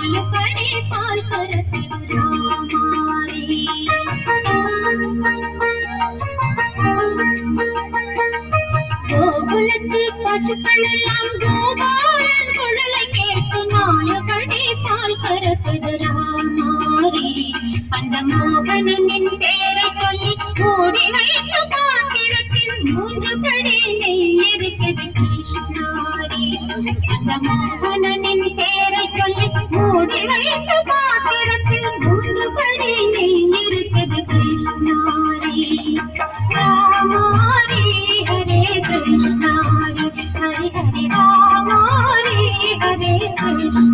நாலுபடி பால் கரத்தில் ராமாரி கோகுலத்தில் பசுக்கள் எல்லாம் கோபாலன் குழலை கேட்டு நாலுபடி பால் கரத்தில் ராமாரி அந்த மோகனனின் பேரை சொல்லி மூடி வைத்த பாத்திரத்தில் மூன்று படி நெய் இருக்குது கிருஷ்ணாரி அந்த மோகனனின் பேரை சொல்லி மூடி வைத்த பாத்திரத்தில் மூன்று படி நெய் இருக்குது கிருஷ்ணாரி ராமாரி ஹரே கிருஷ்ணாரி ஹரி ஹரி ராமாரி ஹரே கிருஷ்ண